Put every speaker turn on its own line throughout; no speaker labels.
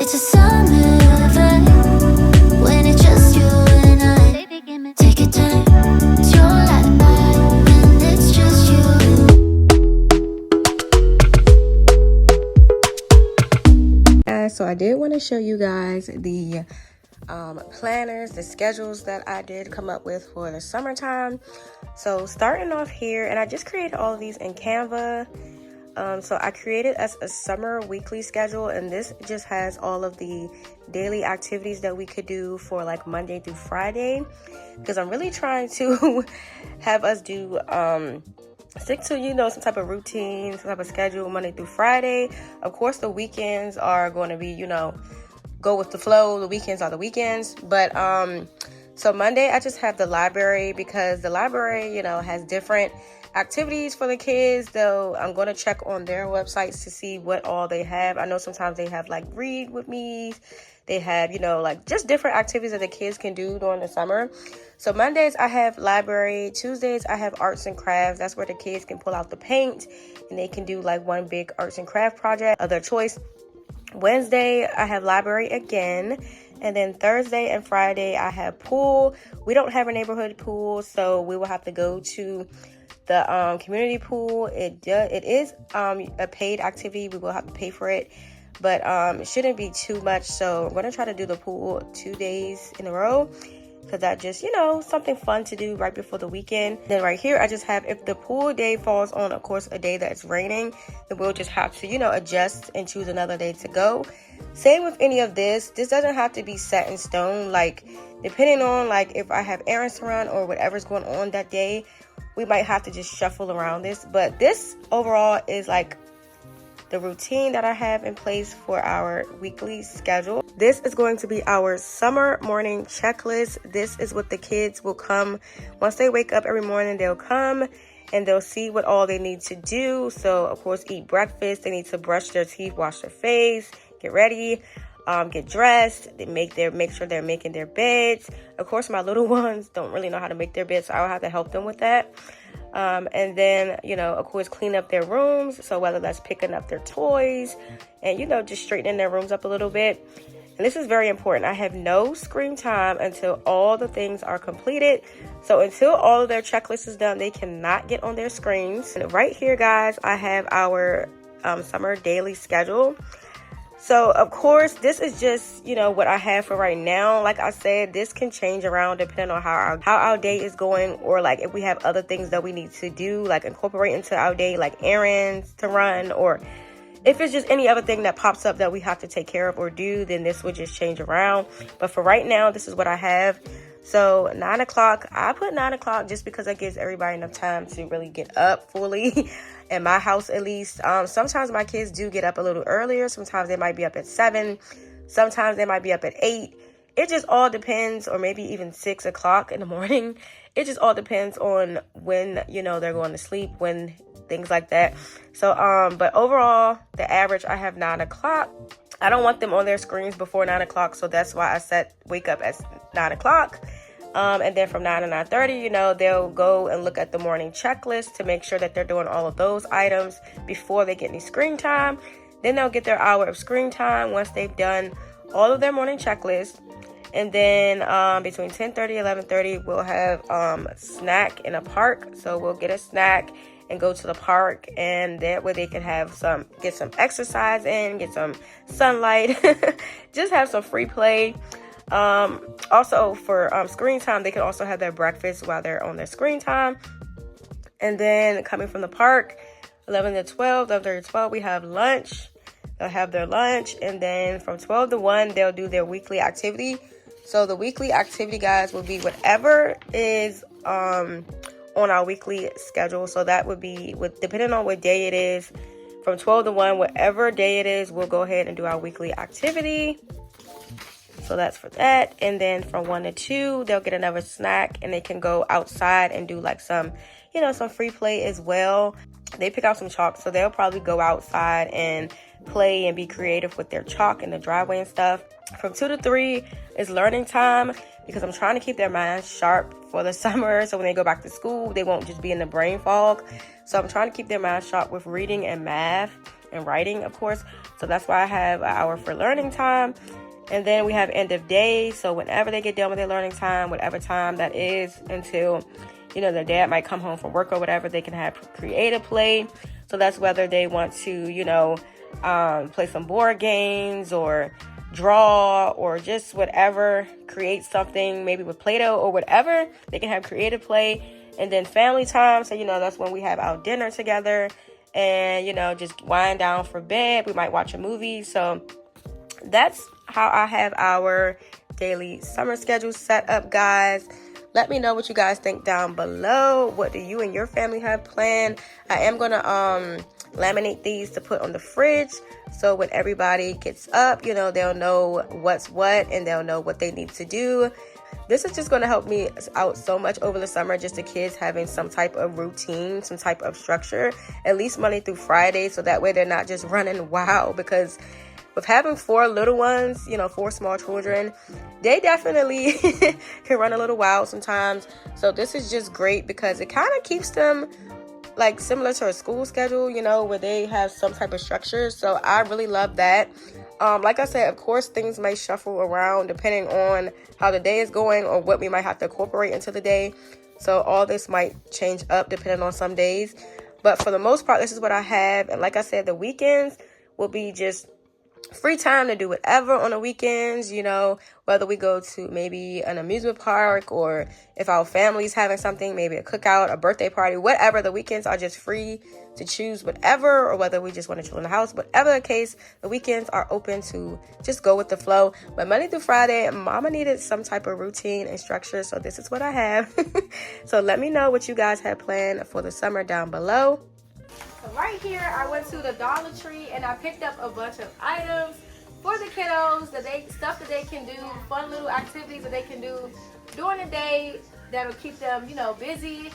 It's a summer vibe when it's just you and I. Take your time, it's your life when it's just you.
So I did want to show you guys the planners, the schedules that I did come up with for the summertime. So starting off here, and I just created all of these in Canva. So I created as a summer weekly schedule, and this just has all of the daily activities that we could do for like Monday through Friday, because I'm really trying to have us do stick to, you know, some type of routine, some type of schedule Monday through Friday. Of course, the weekends are going to be, you know, go with the flow. The weekends are the weekends. But so Monday, I just have the library, because the library, you know, has different activities for the kids, though I'm going to check on their websites to see what all they have. I know sometimes they have like read with me. They have, you know, like just different activities that the kids can do during the summer. So Mondays, I have library. Tuesdays, I have arts and crafts. That's where the kids can pull out the paint and they can do like one big arts and craft project of their choice. Wednesday, I have library again. And then Thursday and Friday, I have pool. We don't have a neighborhood pool, so we will have to go to the community pool. It is a paid activity. We will have to pay for it, but it shouldn't be too much. So I'm going to try to do the pool 2 days in a row, because that just, you know, something fun to do right before the weekend. Then right here, I just have, if the pool day falls on, of course, a day that it's raining, then we'll just have to, you know, adjust and choose another day to go. Same with any of this. This doesn't have to be set in stone. Like, depending on, like, if I have errands to run or whatever's going on that day, we might have to just shuffle around this. But this overall is like the routine that I have in place for our weekly schedule. This is going to be our summer morning checklist. This is what the kids will come once they wake up every morning. They'll come and they'll see what all they need to do. So of course, eat breakfast. They need to brush their teeth, wash their face, get ready, get dressed. They make sure they're making their beds. Of course, my little ones don't really know how to make their beds, so I will have to help them with that. And then, you know, of course, clean up their rooms. So whether that's picking up their toys and, you know, just straightening their rooms up a little bit. And this is very important. I have no screen time until all the things are completed. So until all of their checklist is done, they cannot get on their screens. And right here, guys, I have our summer daily schedule. So, of course, this is just, you know, what I have for right now. Like I said, this can change around depending on how our day is going, or like if we have other things that we need to do, like incorporate into our day, like errands to run, or if it's just any other thing that pops up that we have to take care of or do, then this would just change around. But for right now, this is what I have. So 9 o'clock, I put 9 o'clock just because that gives everybody enough time to really get up fully. In my house, at least. Sometimes my kids do get up a little earlier. Sometimes they might be up at 7. Sometimes they might be up at 8. It just all depends, or maybe even 6 o'clock in the morning. It just all depends on when, you know, they're going to sleep, when things like that. So, but overall, the average, I have 9 o'clock. I don't want them on their screens before 9 o'clock, so that's why I wake up at 9 o'clock. And then from 9 to 9:30, you know, they'll go and look at the morning checklist to make sure that they're doing all of those items before they get any screen time. Then they'll get their hour of screen time once they've done all of their morning checklist. And then between 10:30 and 11:30, we'll have a snack in a park. So we'll get a snack and go to the park, and that way they can get some exercise in, get some sunlight, just have some free play. Also for screen time, they can also have their breakfast while they're on their screen time. And then coming from the park, 11 to 12, 11 to 12, we have lunch. They'll have their lunch, and then from 12 to 1, they'll do their weekly activity. So the weekly activity, guys, will be whatever is on our weekly schedule. So that would be, depending on what day it is, from 12 to 1, whatever day it is, we'll go ahead and do our weekly activity. So that's for that. And then from 1 to 2, they'll get another snack, and they can go outside and do like some, you know, some free play as well. They pick out some chalk, so they'll probably go outside and play and be creative with their chalk in the driveway and stuff. From 2 to 3 is learning time, because I'm trying to keep their minds sharp for the summer. So when they go back to school, they won't just be in the brain fog. So I'm trying to keep their minds sharp with reading and math. and writing, of course. So that's why I have an hour for learning time. And then we have end of day. So whenever they get done with their learning time, whatever time that is until, you know, their dad might come home from work or whatever, they can have creative play. So that's whether they want to, you know, play some board games or draw or just whatever, create something maybe with Play-Doh or whatever. They can have creative play. And then family time. So, you know, that's when we have our dinner together and, you know, just wind down for bed. We might watch a movie. So that's how I have our daily summer schedule set up, guys. Let me know what you guys think down below. What do you and your family have planned? I am going to laminate these to put on the fridge. So when everybody gets up, you know, they'll know what's what and they'll know what they need to do. This is just going to help me out so much over the summer, just the kids having some type of routine, some type of structure, at least Monday through Friday. So that way they're not just running wild, because with having 4 little ones, you know, 4 small children, they definitely can run a little wild sometimes. So this is just great because it kind of keeps them like similar to a school schedule, you know, where they have some type of structure. So I really love that. Like I said, of course, things may shuffle around depending on how the day is going or what we might have to incorporate into the day. So all this might change up depending on some days. But for the most part, this is what I have. And like I said, the weekends will be just free time to do whatever on the weekends, you know, whether we go to maybe an amusement park or if our family's having something, maybe a cookout, a birthday party, whatever. The weekends are just free to choose whatever, or whether we just want to chill in the house. Whatever the case, the weekends are open to just go with the flow. But Monday through Friday, mama needed some type of routine and structure, so this is what I have. So let me know what you guys have planned for the summer down below. So right here, I went to the Dollar Tree and I picked up a bunch of items for the kiddos, stuff that they can do, fun little activities that they can do during the day that'll keep them, you know, busy.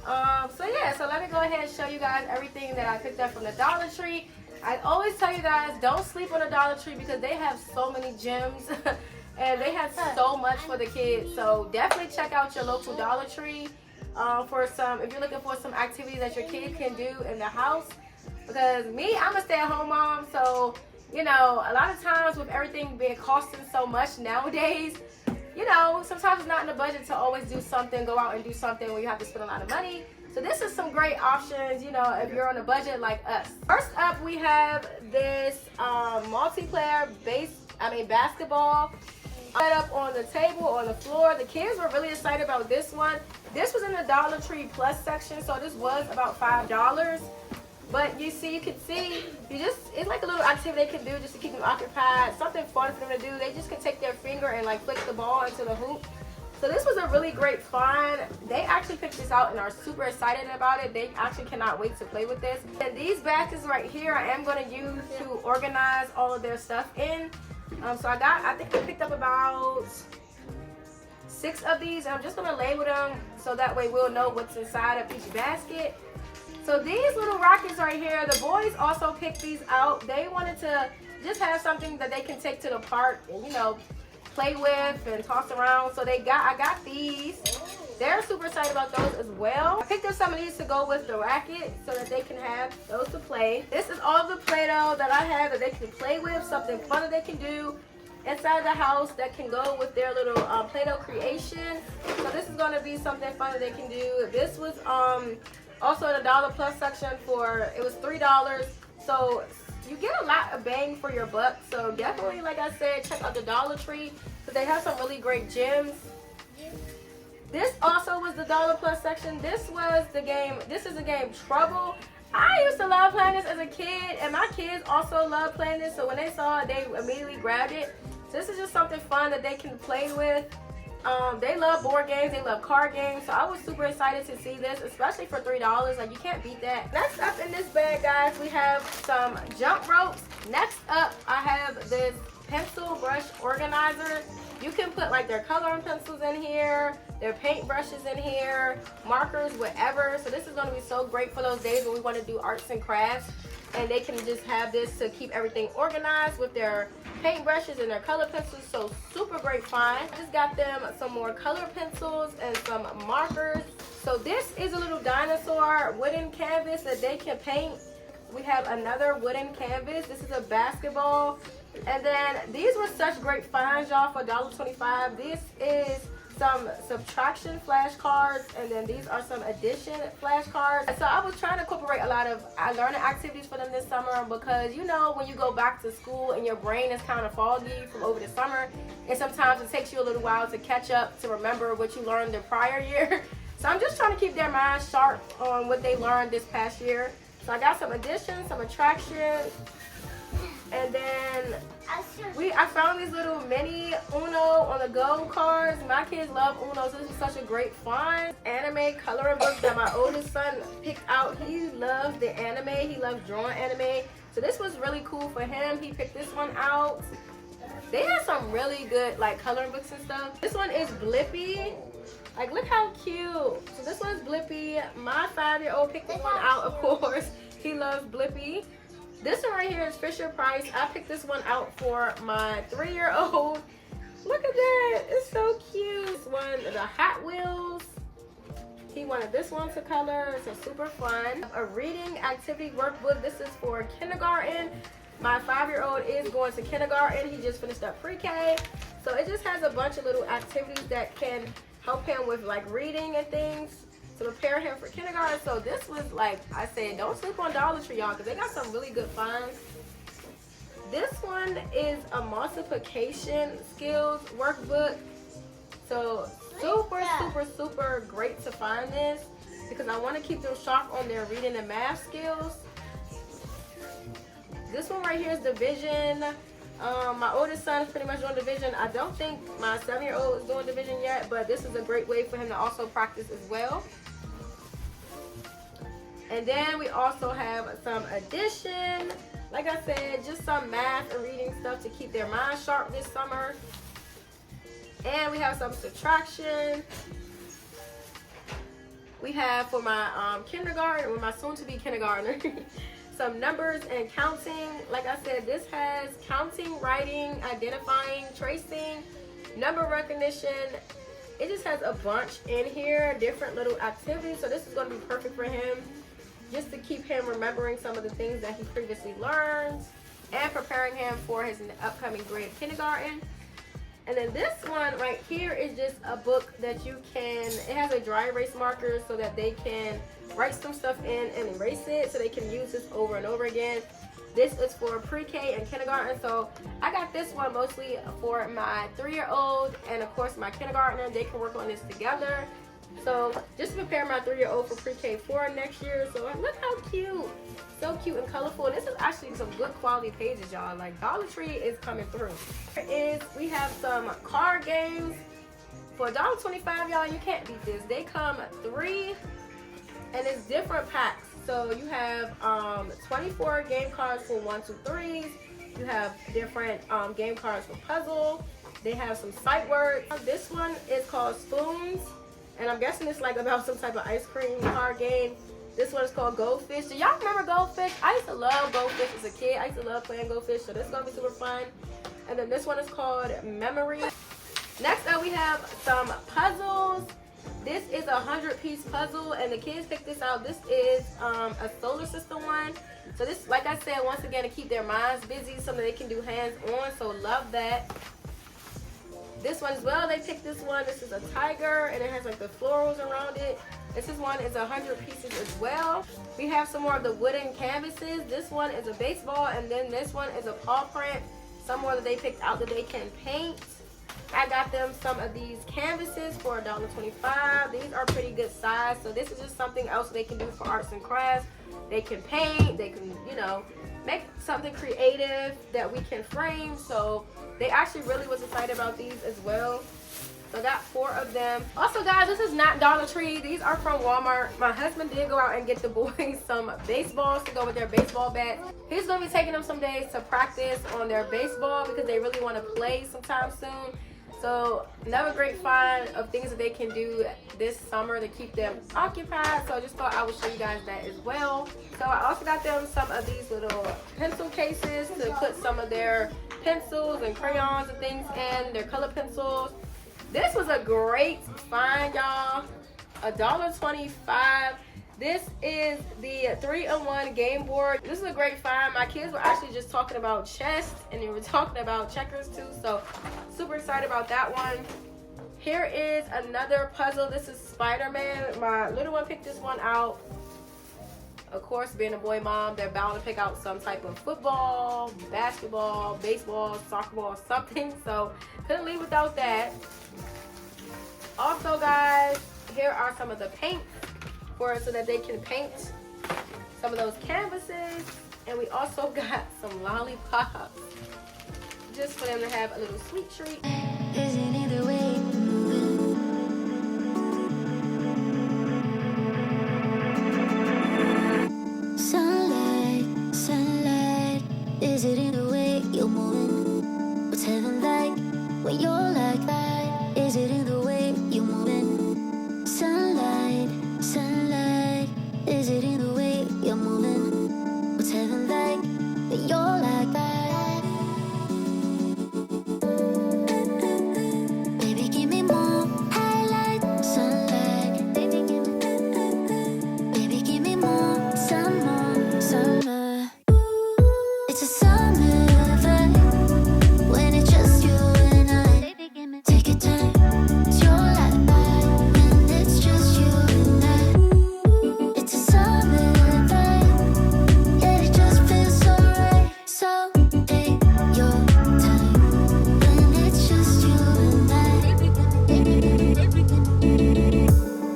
So let me go ahead and show you guys everything that I picked up from the Dollar Tree. I always tell you guys, don't sleep on the Dollar Tree because they have so many gems and they have so much for the kids. So definitely check out your local Dollar Tree. If you're looking for some activities that your kids can do in the house, because I'm a stay-at-home mom, so you know, a lot of times with everything being costing so much nowadays, you know, sometimes it's not in the budget to always go out and do something where you have to spend a lot of money. So this is some great options, you know, if you're on a budget like us. First up, we have this multiplayer basketball set up on the table, on the floor. The kids were really excited about this one. This was in the Dollar Tree Plus section, so this was about $5. But you can see, it's like a little activity they can do just to keep them occupied, something fun for them to do. They just can take their finger and like flick the ball into the hoop. So this was a really great find. They actually picked this out and are super excited about it. They actually cannot wait to play with this. And these baskets right here, I am going to use to organize all of their stuff in. So I think I picked up about 6 of these. I'm just going to label them so that way we'll know what's inside of each basket. So these little rockets right here, the boys also picked these out. They wanted to just have something that they can take to the park and, you know, play with and toss around. So I got these. They're super excited about those as well. I picked up some of these to go with the racket so that they can have those to play. This is all the Play-Doh that I have that they can play with, something fun that they can do inside the house that can go with their little Play-Doh creation. So this is going to be something fun that they can do. This was also in the Dollar Plus section it was $3. So you get a lot of bang for your buck. So definitely, like I said, check out the Dollar Tree because they have some really great gems. This also was the Dollar Plus section. This is the game Trouble. I used to love playing this as a kid, and my kids also love playing this. So when they saw it, they immediately grabbed it. So this is just something fun that they can play with. They love board games, they love card games, so I was super excited to see this, especially for $3. Like, you can't beat that. Next up in this bag, guys, we have some jump ropes. Next up, I have this pencil brush organizer. You can put like their coloring pencils in here, their paint brushes in here, markers, whatever. So this is going to be so great for those days when we want to do arts and crafts, and they can just have this to keep everything organized with their paint brushes and their color pencils. So super great find. Just got them some more color pencils and some markers. So this is a little dinosaur wooden canvas that they can paint. we have another wooden canvas. This is a basketball. And then these were such great finds, y'all, for $1.25. This is some subtraction flashcards, and then these are some addition flashcards. So I was trying to incorporate a lot of learning activities for them this summer, because you know when you go back to school and your brain is kind of foggy from over the summer, and sometimes it takes you a little while to catch up to remember what you learned the prior year. So I'm just trying to keep their minds sharp on what they learned this past year. So I got some additions, some attractions, and then I found these little mini Uno on the go cards. My kids love Uno, so this is such a great find. Anime coloring book that my oldest son picked out. He loves the anime. He loves drawing anime. So this was really cool for him. He picked this one out. They have some really good like coloring books and stuff. This one is Blippi. Like, look how cute. So this one is Blippi. My 5-year-old picked this one out, of course. He loves Blippi. This one right here is Fisher Price. I picked this one out for my 3-year-old. Look at that. It's so cute. This one, the Hot Wheels. He wanted this one to color. It's super fun. A reading activity workbook. This is for kindergarten. My 5-year-old is going to kindergarten. He just finished up pre-K. So it just has a bunch of little activities that can help him with like reading and things to prepare him for kindergarten. So this was, like I said, don't sleep on Dollar Tree, y'all, because they got some really good finds. This one is a multiplication skills workbook. So super great to find this, because I want to keep them sharp on their reading and math skills. This one right here is division. My oldest son is pretty much doing division. I don't think my 7-year-old is doing division yet, but this is a great way for him to also practice as well. And then we also have some addition. Like I said, just some math and reading stuff to keep their minds sharp this summer. And we have some subtraction. We have for my kindergarten, or my soon-to-be kindergartner, some numbers and counting. Like I said, this has counting, writing, identifying, tracing, number recognition. It just has a bunch in here, different little activities. So this is going to be perfect for him, just to keep him remembering some of the things that he previously learned and preparing him for his upcoming grade of kindergarten. And then this one right here is just a book that you can, it has a dry erase marker so that they can write some stuff in and erase it, so they can use this over and over again. This is for pre-K and kindergarten. So I got this one mostly for my 3-year-old and of course my kindergartner. They can work on this together. So just to prepare my 3-year-old for pre-K 4 next year. So look how cute. So cute and colorful. This is actually some good quality pages, y'all. Like, Dollar Tree is coming through. We have some card games for $1.25, y'all. You can't beat this. They come 3 and it's different packs. So you have 24 game cards for 1, 2, 3s. You have different game cards for puzzle. They have some sight words. This one is called Spoons, and I'm guessing it's like about some type of ice cream card game. This one is called Goldfish. Do y'all remember Goldfish? I used to love Goldfish as a kid. I used to love playing Goldfish, so this is going to be super fun. And then this one is called Memory. Next up, we have some puzzles. This is a 100-piece puzzle, and the kids picked this out. This is a solar system one. So this, like I said, once again, to keep their minds busy, something they can do hands-on, so love that. This one as well, they picked this one. This is a tiger, and it has like the florals around it. This one is 100 pieces as well. We have some more of the wooden canvases. This one is a baseball, and then this one is a paw print. Some more that they picked out that they can paint. I got them some of these canvases for $1.25. These are pretty good size, so this is just something else they can do for arts and crafts. They can paint, they can, you know, make something creative that we can frame. So they actually really was excited about these as well. So I got 4 of them. Also, guys, this is not Dollar Tree. These are from Walmart. My husband did go out and get the boys some baseballs to go with their baseball bats. He's going to be taking them some days to practice on their baseball because they really want to play sometime soon. So another great find of things that they can do this summer to keep them occupied. So I just thought I would show you guys that as well. So I also got them some of these little pencil cases to put some of their pencils and crayons and things in, their color pencils. This was a great find, y'all. $1.25. This is the 3-in-1 game board. This is a great find. My kids were actually just talking about chess and they were talking about checkers too, so super excited about that one. Here is another puzzle. This is Spider-Man. My little one picked this one out. Of course, being a boy mom, they're bound to pick out some type of football, basketball, baseball, soccer ball, something, so couldn't leave without that. Also, guys, here are some of the paints so that they can paint some of those canvases. And we also got some lollipops just for them to have a little sweet treat.
Isn't either way moving? Sunlight, sunlight. Is it in the way you're moving? What's heaven like when you're like that? Is it in the way you're moving? Sunlight, sunlight. Is it in the way you're moving? What's heaven like when you're like that? Baby, give me more highlight, sunlight. Baby, give me more summer, summer. It's a summer vibe when it's just you and I. Take your time, it's your life when it's just you and I. It's a summer vibe, yeah, it just feels so right. So take your time when it's just you and I.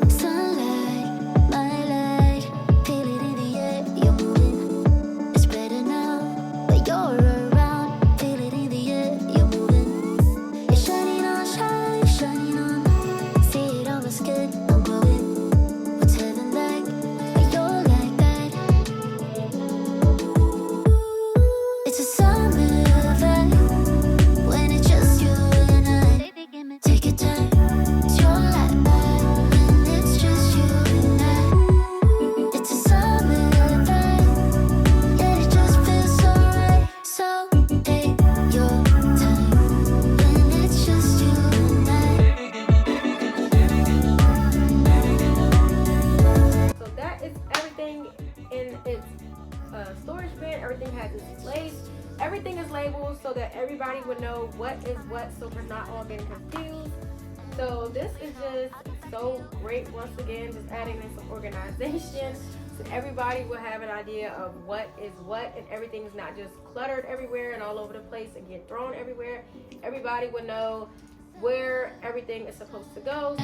Sunlight, my light, feel it in the air, you're moving. It's better now, but you're around. Feel it in the air, you're moving. You're shining on, shining on. See it on my skin, I'm glowing. What's heaven like when you're like that? It's a summer vibe when it's just you and I. Take your time, it's your life when it's just you and I. It's a summer vibe, yeah, it just feels so right. So take your time when it's just you and I.
So that is everything in its storage bin. Everything has its place. Everything is labeled so that everybody would know what is what, so we're not all getting confused. So this is just so great. Once again, just adding in some organization so everybody will have an idea of what is what, and everything is not just cluttered everywhere and all over the place and get thrown everywhere. Everybody would know where everything is supposed to go.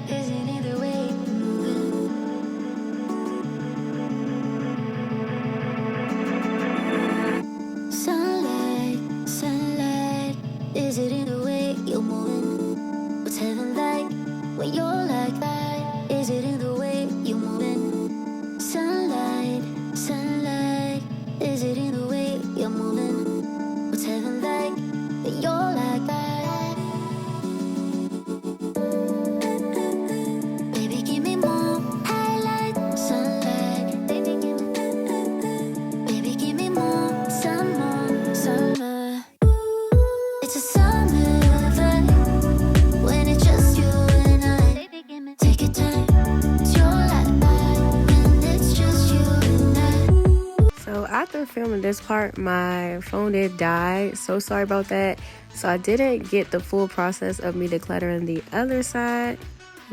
Isn't either way moving? Sunlight, sunlight. Is it in the way you're moving? What's heaven like when you're like that? Is it in the way you're moving? Sunlight, sunlight. Is it in the way you're moving? What's heaven like when you're like that? Baby, give me more highlight, sunlight. Baby, give me more summer, summer. It's a summer vibe when it's just you and I. Take your time, it's your life when it's just you and I.
So after filming this part, my phone did die. So sorry about that. So I didn't get the full process of me decluttering the other side.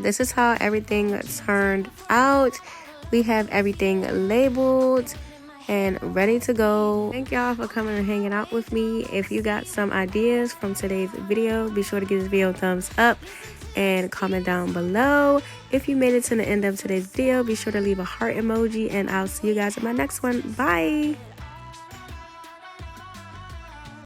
This is how everything turned out. We have everything labeled and ready to go. Thank y'all for coming and hanging out with me. If you got some ideas from today's video, be sure to give this video a thumbs up and comment down below. If you made it to the end of today's video, be sure to leave a heart emoji, and I'll see you guys in my next one. Bye.